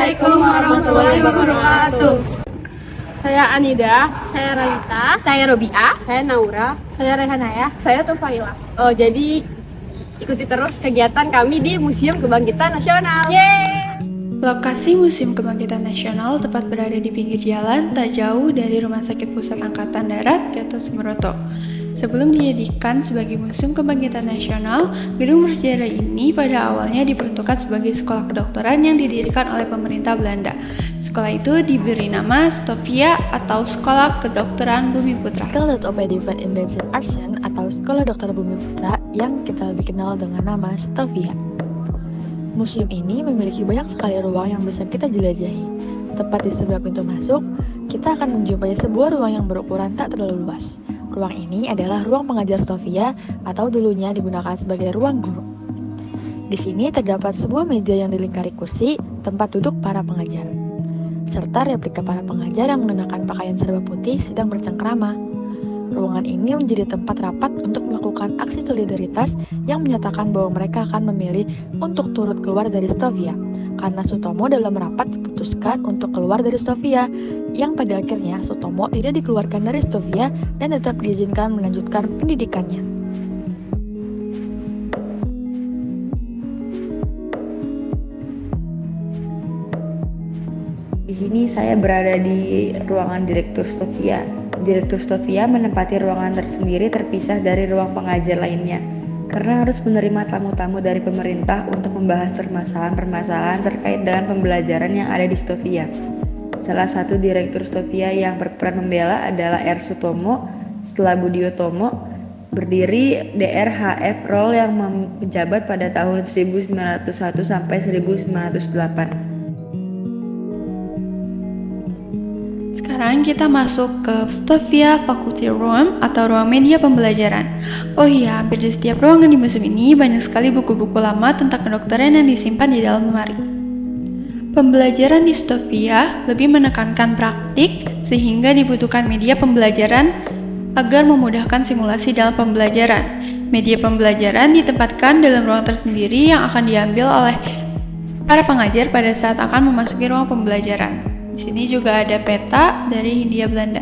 Assalamualaikum warahmatullahi wabarakatuh. Saya Anida, Saya Ralita, Saya Robiah. saya Naura, saya Rehanaya. Saya Tufaila. jadi ikuti terus kegiatan kami di Museum Kebangkitan Nasional. Lokasi Museum Kebangkitan Nasional tepat berada di pinggir jalan, tak jauh dari Rumah Sakit Pusat Angkatan Darat Gatot Subroto. Sebelum dijadikan sebagai Museum Kebangkitan Nasional, gedung bersejarah ini pada awalnya diperuntukkan sebagai sekolah kedokteran yang didirikan oleh pemerintah Belanda. Sekolah itu diberi nama Stovia atau Sekolah Kedokteran Bumi Putra. School of Medicine and Artsen atau Sekolah Dokter Bumi Putra yang kita lebih kenal dengan nama Stovia. Museum ini memiliki banyak sekali ruang yang bisa kita jelajahi. Tepat di sebelah pintu masuk, kita akan menjumpai sebuah ruang yang berukuran tak terlalu luas. Ruang ini adalah ruang pengajar Stovia atau dulunya digunakan sebagai ruang guru. Di sini terdapat sebuah meja yang dilingkari kursi, tempat duduk para pengajar, serta replika para pengajar yang mengenakan pakaian serba putih sedang bercengkrama. Ruangan ini menjadi tempat rapat untuk melakukan aksi solidaritas yang menyatakan bahwa mereka akan memilih untuk turut keluar dari Stovia karena Sutomo dalam rapat diputuskan untuk keluar dari Stovia, yang pada akhirnya Sutomo tidak dikeluarkan dari Stovia dan tetap diizinkan melanjutkan pendidikannya. Di sini saya berada di ruangan Direktur Stovia. Direktur Stovia menempati ruangan tersendiri terpisah dari ruang pengajar lainnya, karena harus menerima tamu-tamu dari pemerintah untuk membahas permasalahan-permasalahan terkait dengan pembelajaran yang ada di Stovia. Salah satu Direktur Stovia yang berperan membela adalah R. Sutomo, setelah Budi Utomo, berdiri DRHF Roll yang menjabat pada tahun 1901 sampai 1908. Sekarang kita masuk ke Stovia Faculty Room atau ruang media pembelajaran. Oh iya, hampir di setiap ruangan di museum ini banyak sekali buku-buku lama tentang kedokteran yang disimpan di dalam lemari. Pembelajaran di Stovia lebih menekankan praktik sehingga dibutuhkan media pembelajaran agar memudahkan simulasi dalam pembelajaran. Media pembelajaran ditempatkan dalam ruang tersendiri yang akan diambil oleh para pengajar pada saat akan memasuki ruang pembelajaran. Di sini juga ada peta dari Hindia Belanda.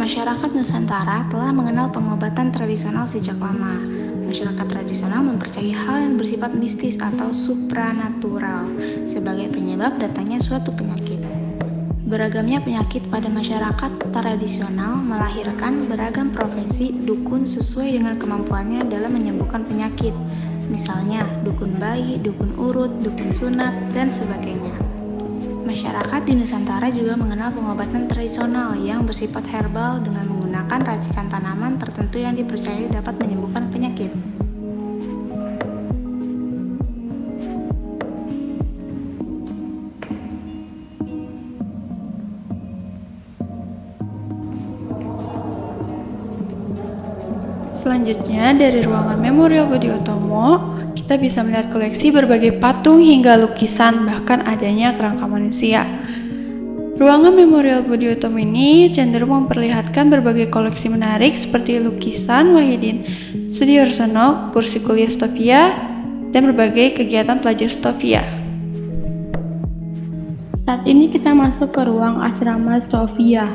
Masyarakat Nusantara telah mengenal pengobatan tradisional sejak lama. Masyarakat tradisional mempercayai hal yang bersifat mistis atau supranatural sebagai penyebab datangnya suatu penyakit. Beragamnya penyakit pada masyarakat tradisional melahirkan beragam profesi dukun sesuai dengan kemampuannya dalam menyembuhkan penyakit. Misalnya, dukun bayi, dukun urut, dukun sunat, dan sebagainya. Masyarakat di Nusantara juga mengenal pengobatan tradisional yang bersifat herbal dengan menggunakan racikan tanaman tertentu yang dipercayai dapat menyembuhkan penyakit. Selanjutnya, dari ruangan Memorial Budi Utomo, kita bisa melihat koleksi berbagai patung hingga lukisan, bahkan adanya kerangka manusia. Ruangan Memorial Budi Utomo ini cenderung memperlihatkan berbagai koleksi menarik seperti lukisan Wahidin Sudiarsono, kursi kuliah Stovia, dan berbagai kegiatan pelajar Stovia. Saat ini kita masuk ke ruang asrama Stovia.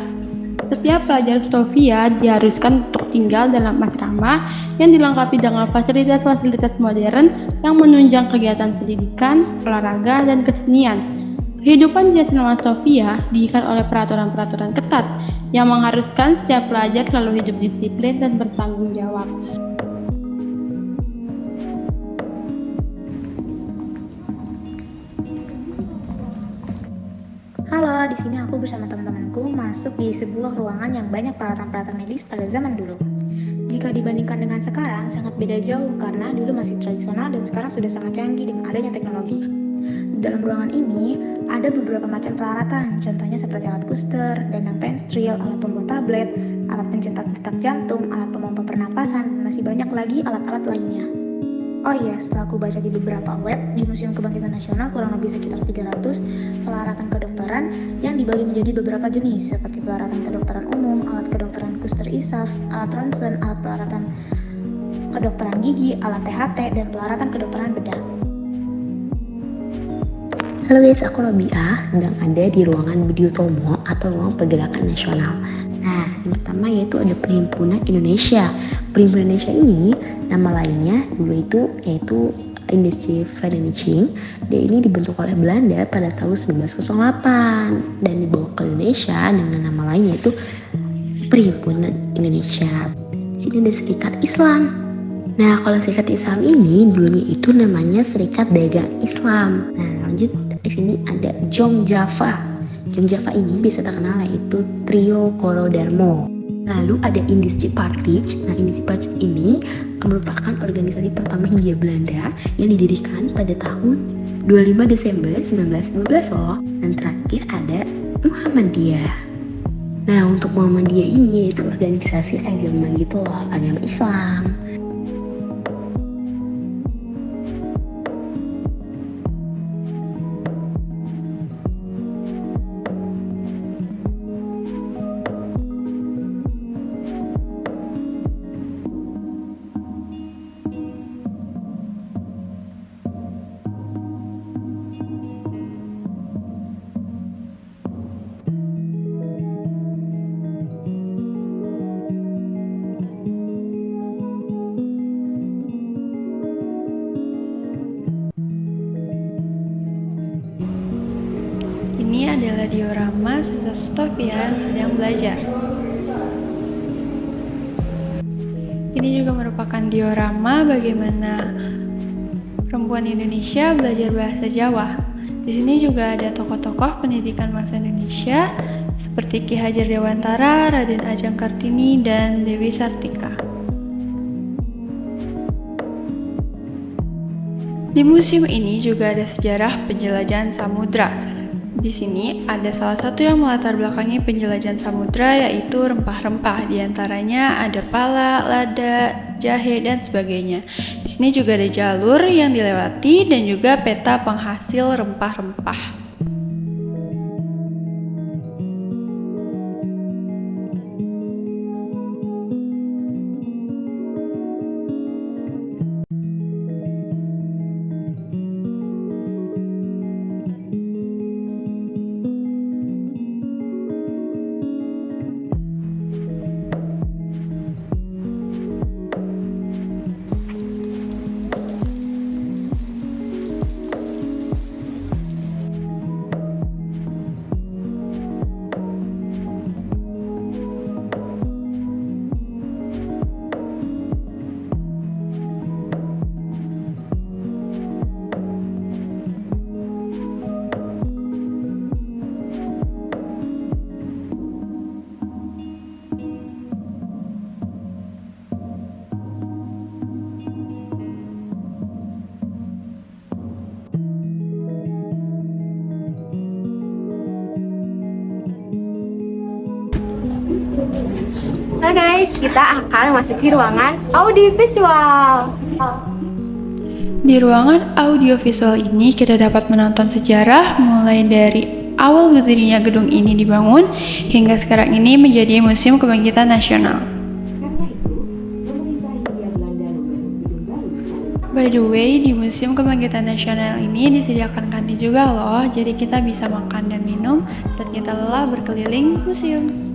Setiap pelajar Stovia diharuskan untuk tinggal dalam asrama yang dilengkapi dengan fasilitas-fasilitas modern yang menunjang kegiatan pendidikan, olahraga, dan kesenian. Kehidupan di asrama Stovia diikat oleh peraturan-peraturan ketat yang mengharuskan setiap pelajar selalu hidup disiplin dan bertanggung jawab. Halo, di sini aku bersama teman-temanku masuk di sebuah ruangan yang banyak peralatan-peralatan medis pada zaman dulu. Jika dibandingkan dengan sekarang, sangat beda jauh karena dulu masih tradisional dan sekarang sudah sangat canggih dengan adanya teknologi. Dalam ruangan ini ada beberapa macam peralatan, contohnya seperti alat kuster, dandang penstril, alat pembuat tablet, alat pencetak detak jantung, alat pemompa pernapasan, dan masih banyak lagi alat-alat lainnya. Oh iya, setelah aku baca di beberapa web, di Museum Kebangkitan Nasional kurang lebih sekitar 300 peralatan kedokteran yang dibagi menjadi beberapa jenis, seperti peralatan kedokteran umum, alat kedokteran kuster ISAF, alat ronsen, alat peralatan kedokteran gigi, alat THT, dan peralatan kedokteran bedah. Halo guys, aku Robiah, sedang ada di ruangan Budi Utomo atau ruang pergerakan nasional. Nah, yang pertama yaitu ada Perhimpunan Indonesia. Perhimpunan Indonesia ini nama lainnya dulu yaitu Indischievereniging. Dia ini dibentuk oleh Belanda pada tahun 1908 dan dibawa ke Indonesia dengan nama lain yaitu Perhimpunan Indonesia. Di sini ada Serikat Islam. Nah, kalau Serikat Islam ini dulunya itu namanya Serikat Dagang Islam. Nah, lanjut di sini ada Jong Java. Jong Java ini bisa terkenal yaitu Trio Korodarmo. Lalu ada Indische Partij. Nah, Indische Partij ini merupakan organisasi pertama Hindia Belanda yang didirikan pada tahun 25 Desember 1915 loh. Dan terakhir ada Muhammadiyah. Nah, untuk Muhammadiyah ini yaitu organisasi agama gitu loh, agama Islam. Ini adalah diorama siswa Stovia yang sedang belajar. Ini juga merupakan diorama bagaimana perempuan Indonesia belajar bahasa Jawa. Di sini juga ada tokoh-tokoh pendidikan bangsa Indonesia seperti Ki Hajar Dewantara, Raden Ajeng Kartini, dan Dewi Sartika. Di museum ini juga ada sejarah penjelajahan samudra. Di sini ada salah satu yang melatar belakangi penjelajahan samudra yaitu rempah-rempah. Di antaranya ada pala, lada, jahe, dan sebagainya. Di sini juga ada jalur yang dilewati dan juga peta penghasil rempah-rempah. Nah guys, kita akan memasuki ruangan audiovisual. Di ruangan audiovisual ini kita dapat menonton sejarah mulai dari awal berdirinya gedung ini dibangun hingga sekarang ini menjadi Museum Kebangkitan Nasional. By the way, di Museum Kebangkitan Nasional ini disediakan kantin juga loh, jadi kita bisa makan dan minum saat kita lelah berkeliling museum.